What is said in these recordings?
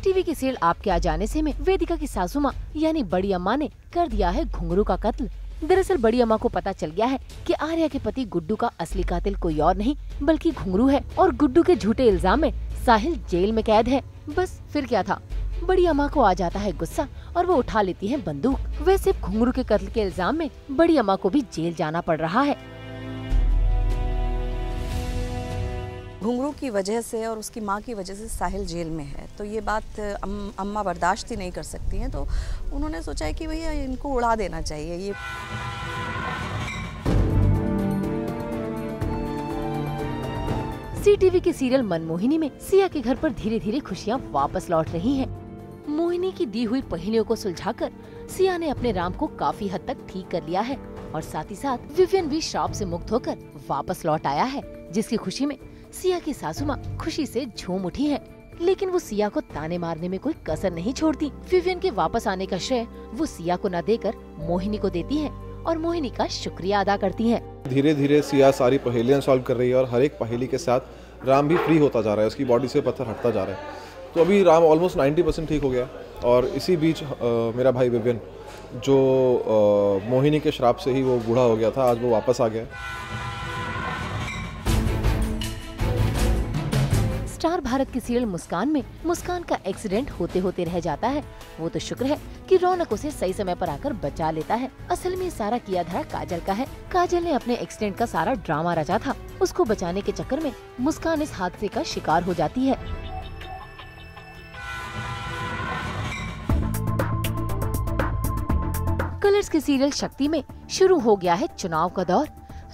TV के serial आपके आ जाने से में वेदिका की सासू माँ यानी बड़ी अम्मा ने कर दिया है घुंघरू का कत्ल। दरअसल बड़ी अम्मा को पता चल गया है कि आर्या के पति गुड्डू का असली कातिल कोई और नहीं बल्कि घुंघरू है और गुड्डू के झूठे इल्जाम में साहिल जेल में कैद है। बस फिर क्या था, बड़ी अम्मा को आ जाता है गुस्सा और वो उठा लेती है बंदूक। वैसे घुंघरू के कत्ल के इल्जाम में बड़ी अम्मा को भी जेल जाना पड़ रहा है। घुंघरू की वजह से और उसकी माँ की वजह से साहिल जेल में है, तो ये बात अम्मा बर्दाश्त ही नहीं कर सकती हैं, तो उन्होंने सोचा है कि भैया इनको उड़ा देना चाहिए। ये सी टीवी के सीरियल मनमोहिनी में सिया के घर पर धीरे धीरे खुशियाँ वापस लौट रही हैं। मोहिनी की दी हुई पहेलियों को सुलझाकर सिया ने अपने राम को काफी हद तक ठीक कर लिया है और साथ ही साथ विवियन भी श्राप से मुक्त होकर वापस लौट आया है, जिसकी खुशी में सिया की सासू माँ खुशी से झूम उठी है। लेकिन वो सिया को ताने मारने में कोई कसर नहीं छोड़ती। विवियन के वापस आने का श्रेय वो सिया को न देकर मोहिनी को देती है और मोहिनी का शुक्रिया अदा करती है। धीरे धीरे सिया सारी पहेलियां सॉल्व कर रही है और हर एक पहेली के साथ राम भी फ्री होता जा रहा है, उसकी बॉडी से पत्थर हटता जा रहा है। तो अभी राम ऑलमोस्ट 90% ठीक हो गया और इसी बीच मेरा भाई विवियन जो मोहिनी के श्राप से ही वो बूढ़ा हो गया था, आज वो वापस आ गया। स्टार भारत के सीरियल मुस्कान में मुस्कान का एक्सीडेंट होते होते रह जाता है। वो तो शुक्र है कि रौनक उसे सही समय पर आकर बचा लेता है। असल में सारा किया धरा काजल का है। काजल ने अपने एक्सीडेंट का सारा ड्रामा रचा था। उसको बचाने के चक्कर में मुस्कान इस हादसे का शिकार हो जाती है। कलर्स के सीरियल शक्ति में शुरू हो गया है चुनाव का दौर,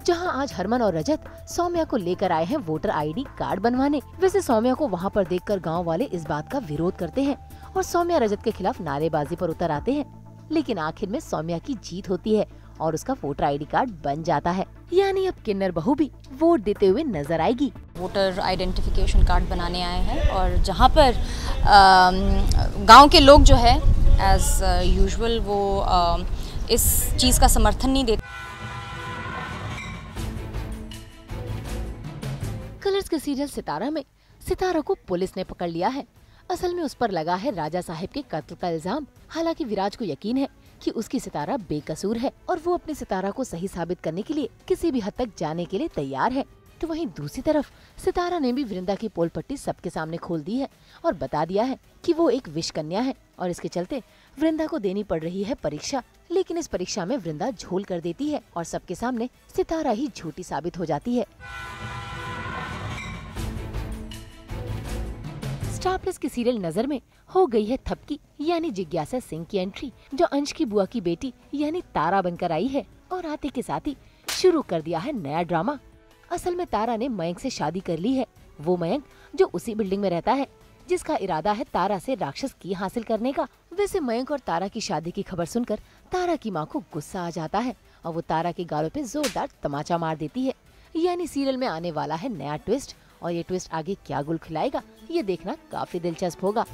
जहां आज हरमन और रजत सौम्या को लेकर आए हैं वोटर आईडी कार्ड बनवाने। वैसे सौम्या को वहां पर देखकर गांव वाले इस बात का विरोध करते हैं और सौम्या रजत के खिलाफ नारेबाजी पर उतर आते हैं, लेकिन आखिर में सौम्या की जीत होती है और उसका वोटर आईडी कार्ड बन जाता है। यानी अब किन्नर बहू भी वोट देते हुए नजर आएगी। वोटर आइडेंटिफिकेशन कार्ड बनाने आए हैं और जहां पर गांव के लोग जो है एज यूजुअल वो इस चीज का समर्थन नहीं देते। कलर्स के सीरियल सितारा में सितारा को पुलिस ने पकड़ लिया है। असल में उस पर लगा है राजा साहिब के कत्ल का इल्जाम। हालांकि विराज को यकीन है कि उसकी सितारा बेकसूर है और वो अपनी सितारा को सही साबित करने के लिए किसी भी हद तक जाने के लिए तैयार है। तो वहीं दूसरी तरफ सितारा ने भी वृंदा की पोल पट्टी सबके सामने खोल दी है और बता दिया है कि वो एक विष कन्या है और इसके चलते वृंदा को देनी पड़ रही है परीक्षा। लेकिन इस परीक्षा में वृंदा झोल कर देती है और सबके सामने सितारा ही झूठी साबित हो जाती है। स्टार प्लस की सीरियल नजर में हो गई है थपकी यानी जिज्ञासा सिंह की एंट्री, जो अंश की बुआ की बेटी यानी तारा बनकर आई है और आते के साथ ही शुरू कर दिया है नया ड्रामा। असल में तारा ने मयंक से शादी कर ली है, वो मयंक जो उसी बिल्डिंग में रहता है, जिसका इरादा है तारा से राक्षस की हासिल करने का। वैसे मयंक और तारा की शादी की खबर सुनकर तारा की माँ को गुस्सा आ जाता है और वो तारा के गालों पे जोरदार तमाचा मार देती है। यानी सीरियल में आने वाला है नया ट्विस्ट और ये ट्विस्ट आगे क्या गुल खिलाएगा, ये देखना काफी दिलचस्प होगा।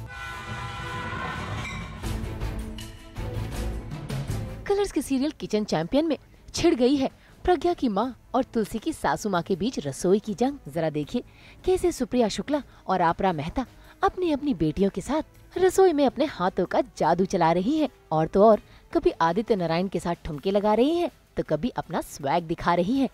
कलर्स के सीरियल किचन चैंपियन में छिड़ गई है प्रज्ञा की माँ और तुलसी की सासू माँ के बीच रसोई की जंग। जरा देखिए कैसे सुप्रिया शुक्ला और आपरा मेहता अपनी अपनी बेटियों के साथ रसोई में अपने हाथों का जादू चला रही हैं। और तो और कभी आदित्य नारायण के साथ ठुमके लगा रही हैं, तो कभी अपना स्वैग दिखा रही हैं।